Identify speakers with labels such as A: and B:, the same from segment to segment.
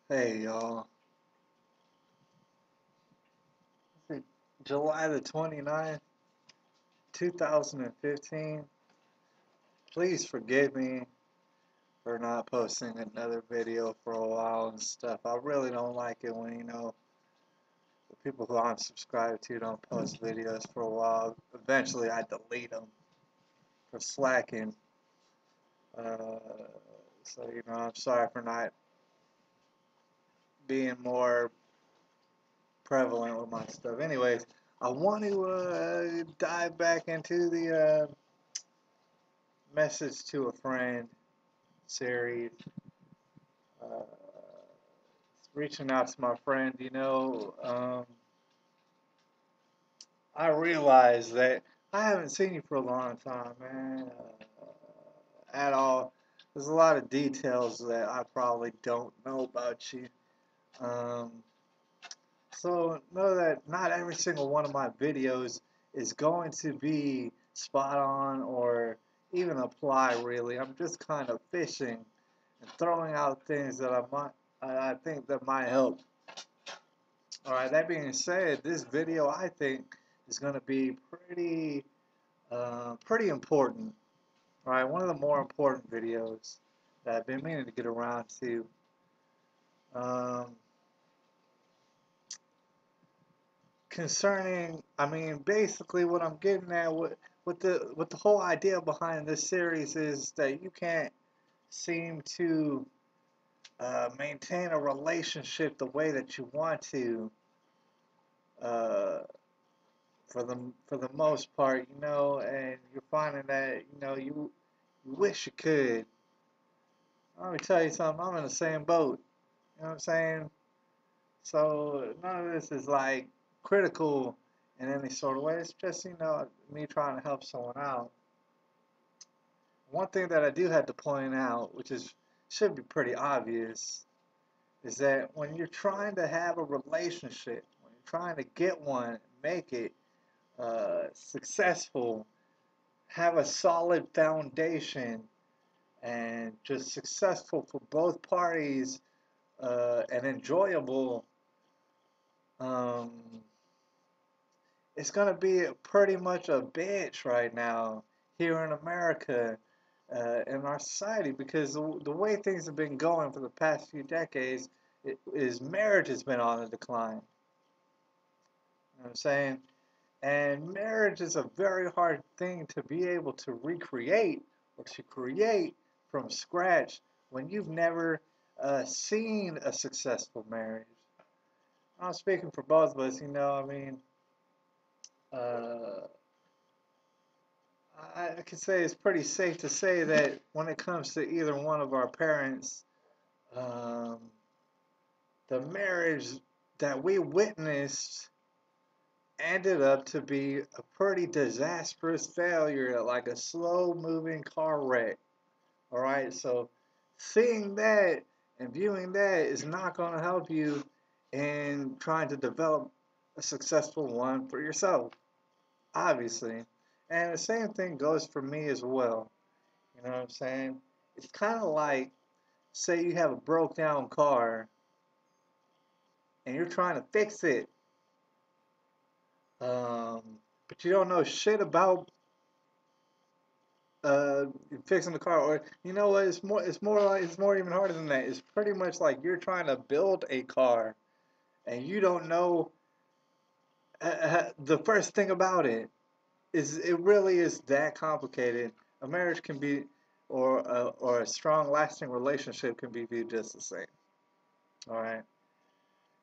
A: Hey y'all, it's July the 29th, 2015. Please forgive me for not posting another video for a while and stuff. I really don't like it when, the people who I'm subscribed to don't post videos for a while. Eventually I delete them for slacking. Uh, I'm sorry for not being more prevalent with my stuff. Anyways, I want to dive back into the message to a friend series. Uh, Reaching out to my friend, I realized that I haven't seen you for a long time, man, at all. There's a lot of details that I probably don't know about you. Um, so know that not every single one of my videos is going to be spot on or even apply really. I'm just kind of fishing and throwing out things that I think that might help. All right, that being said, this video I think is going to be pretty important. All right, one of the more important videos that I've been meaning to get around to. Um, Concerning, basically what I'm getting at with the whole idea behind this series is that you can't seem to maintain a relationship the way that you want to. Uh, for the most part, and you're finding that you wish you could. Let me tell you something. I'm in the same boat. You know what I'm saying? So none of this is like critical in any sort of way. It's just me trying to help someone out. One thing that I do have to point out, which is should be pretty obvious, is that when you're trying to have a relationship, when you're trying to get one, make it successful, have a solid foundation and just successful for both parties and enjoyable, um, it's going to be pretty much a bitch right now here in America in our society because the way things have been going for the past few decades is marriage has been on the decline. You know what I'm saying? And marriage is a very hard thing to be able to recreate or to create from scratch when you've never seen a successful marriage. I'm speaking for both of us, uh, I could say it's pretty safe to say that when it comes to either one of our parents, um, the marriage that we witnessed ended up to be a pretty disastrous failure, like a slow moving car wreck. All right, so seeing that and viewing that is not going to help you in trying to develop a successful one for yourself, obviously. And the same thing goes for me as well. You know what I'm saying? It's kind of like, say you have a broke down car and you're trying to fix it, um, but you don't know shit about uh, fixing the car. Or you know what? It's more even harder than that. It's pretty much like you're trying to build a car and you don't know the first thing about it. It really is that complicated. A marriage can be, or a strong, lasting relationship can be viewed just the same. All right,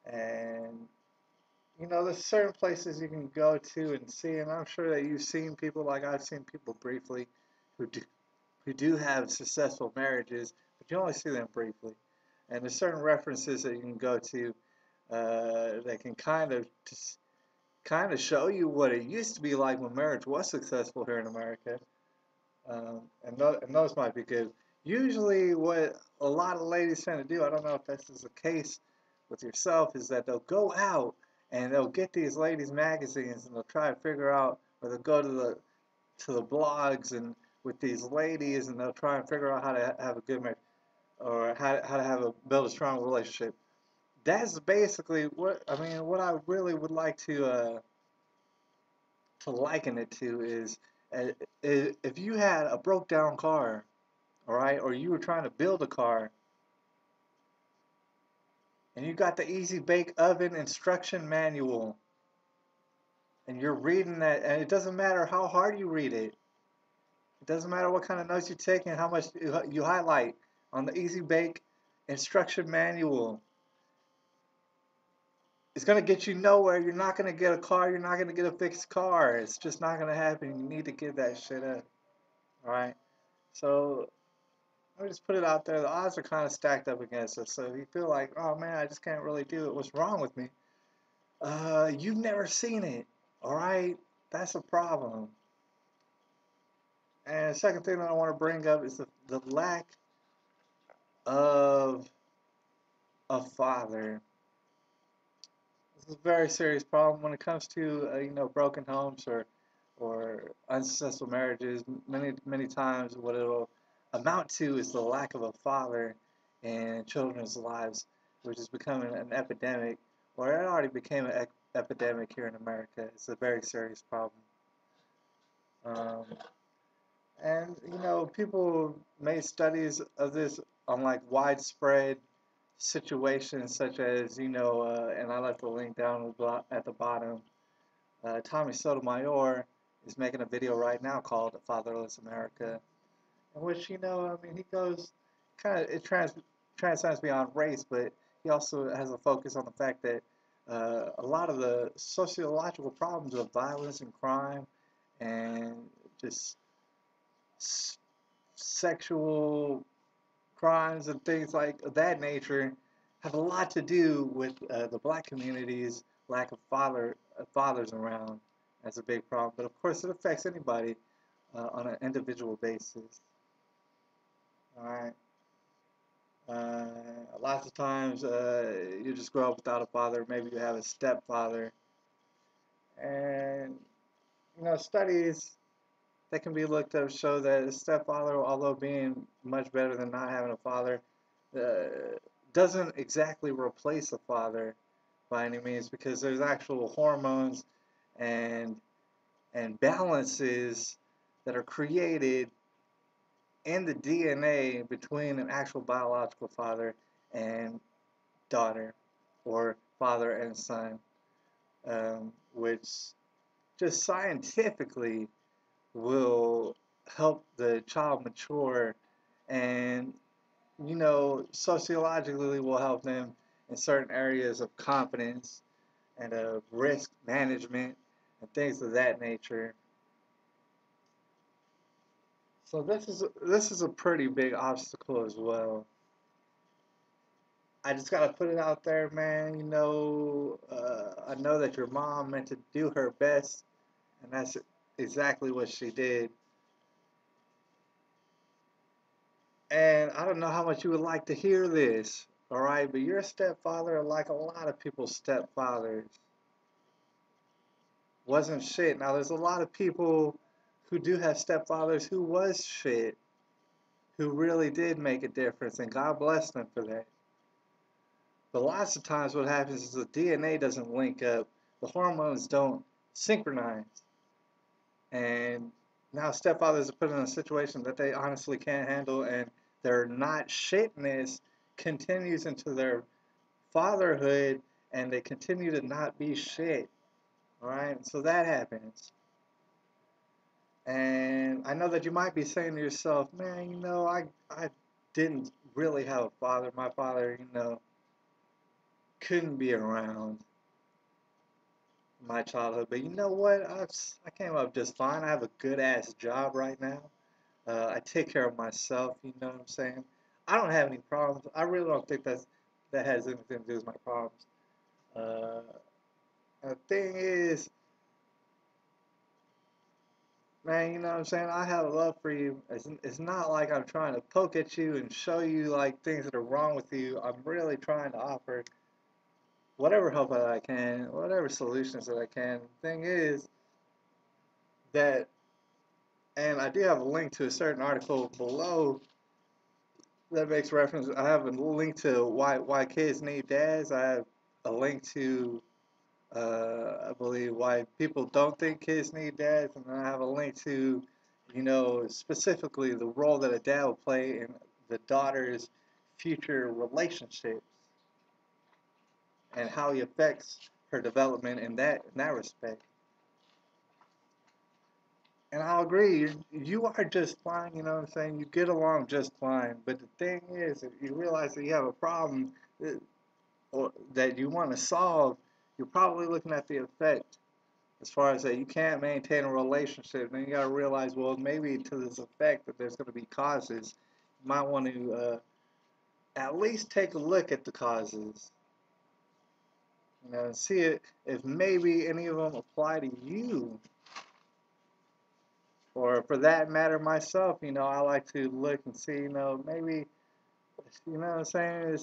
A: and there's certain places you can go to and see, and I'm sure that you've seen people like I've seen people briefly who do have successful marriages, but you only see them briefly. And there's certain references that you can go to that can kind of show you what it used to be like when marriage was successful here in America. And those might be good. Usually, what a lot of ladies tend to do, I don't know if this is the case with yourself, is that they'll go out and they'll get these ladies' magazines and they'll try to figure out, or they'll go to the blogs and with these ladies and they'll try and figure out how to have a good marriage or how to build a strong relationship. that's basically what I mean. What I really would like to liken it to is, uh, if you had a broke down car, all right, or you were trying to build a car, and you got the easy bake oven instruction manual, and you're reading that, and it doesn't matter how hard you read it. It doesn't matter what kind of notes you take and how much you highlight on the easy bake instruction manual. It's going to get you nowhere. You're not going to get a car. You're not going to get a fixed car. It's just not going to happen. You need to give that shit up. All right. So let me just put it out there. The odds are kind of stacked up against us. So if you feel like, oh man, I just can't really do it. What's wrong with me? You've never seen it. All right. That's a problem. And the second thing that I want to bring up is the lack of a father. This is a very serious problem when it comes to broken homes or unsuccessful marriages. Many times, what it'll amount to is the lack of a father in children's lives, which is becoming an epidemic, or it already became an epidemic here in America. It's a very serious problem. Um, and people made studies of this on like widespread situations such as, and I left the link down at the bottom. Tommy Sotomayor is making a video right now called Fatherless America, in which, I mean, he goes kind of, transcends beyond race, but he also has a focus on the fact that a lot of the sociological problems of violence and crime and just sexual crimes and things like that nature have a lot to do with the black community's lack of fathers around. That's a big problem. But of course, it affects anybody on an individual basis. All right. Uh, Lots of times you just grow up without a father. Maybe you have a stepfather, and studies that can be looked up show that a stepfather, although being much better than not having a father, uh, doesn't exactly replace a father by any means, because there's actual hormones and balances that are created in the DNA between an actual biological father and daughter, or father and son, which just scientifically will help the child mature, and sociologically will help them in certain areas of confidence and of risk management and things of that nature. So this is a pretty big obstacle as well. I just gotta put it out there, man. I know that your mom meant to do her best, and that's exactly what she did. And I don't know how much you would like to hear this, all right? But your stepfather, like a lot of people's stepfathers, wasn't shit. Now, there's a lot of people who do have stepfathers who was shit, who really did make a difference, and God bless them for that. But lots of times what happens is the DNA doesn't link up, the hormones don't synchronize, and now stepfathers are put in a situation that they honestly can't handle, and their not shitness continues into their fatherhood, and they continue to not be shit. All right, so that happens. And I know that you might be saying to yourself, man, I didn't really have a father. My father, couldn't be around my childhood. But you know what? I came up just fine. I have a good ass job right now. I take care of myself. You know what I'm saying? I don't have any problems. I really don't think that has anything to do with my problems. Uh, the thing is, man, you know what I'm saying? I have a love for you. It's not like I'm trying to poke at you and show you like things that are wrong with you. I'm really trying to offer whatever help that I can, whatever solutions that I can. The thing is that, and I do have a link to a certain article below that makes reference. I have a link to why kids need dads. I have a link to I believe why people don't think kids need dads, and then I have a link to, specifically the role that a dad will play in the daughter's future relationships and how he affects her development in that respect. And I'll agree, you are just fine, you know what I'm saying? You get along just fine. But the thing is, if you realize that you have a problem or that you want to solve, you're probably looking at the effect as far as that you can't maintain a relationship. Then you got to realize, well, maybe to this effect that there's going to be causes. You might want to at least take a look at the causes, and see if maybe any of them apply to you. Or for that matter, myself, I like to look and see, maybe, you know what I'm saying?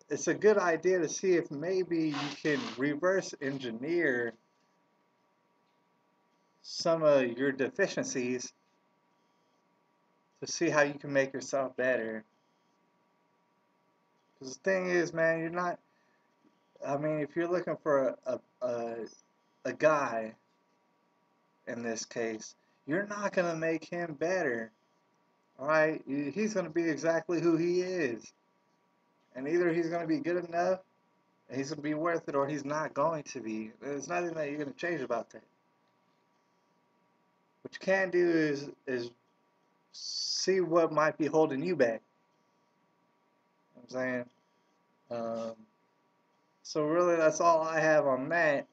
A: It's a good idea to see if maybe you can reverse engineer some of your deficiencies to see how you can make yourself better. Because the thing is, man, you're not, I mean, if you're looking for a guy in this case, you're not going to make him better. All right? He's going to be exactly who he is. And either he's going to be good enough, and he's going to be worth it, or he's not going to be. There's nothing that you're going to change about that. What you can do is see what might be holding you back. You know what I'm saying? Um, so really, that's all I have on that.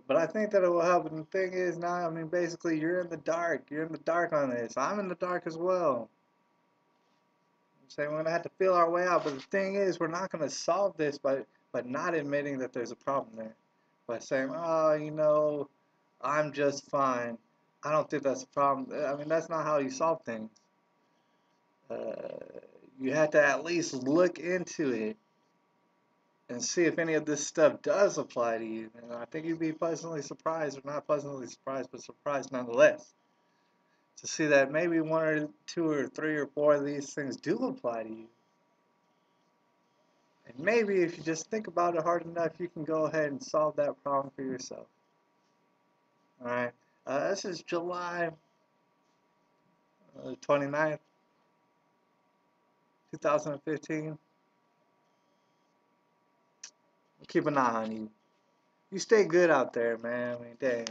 A: But I think that it will help. And the thing is now, I mean, basically, you're in the dark. You're in the dark on this. I'm in the dark as well. I'm saying we're gonna have to feel our way out. But the thing is, we're not gonna solve this by not admitting that there's a problem there. By saying, oh, I'm just fine. I don't think that's a problem. I mean, that's not how you solve things. Uh, you have to at least look into it and see if any of this stuff does apply to you. And I think you'd be pleasantly surprised, or not pleasantly surprised, but surprised nonetheless, to see that maybe one or two or three or four of these things do apply to you. And maybe if you just think about it hard enough, you can go ahead and solve that problem for yourself. All right. This is July 29th, 2015. Keep an eye on you. You stay good out there, man. I mean, dang.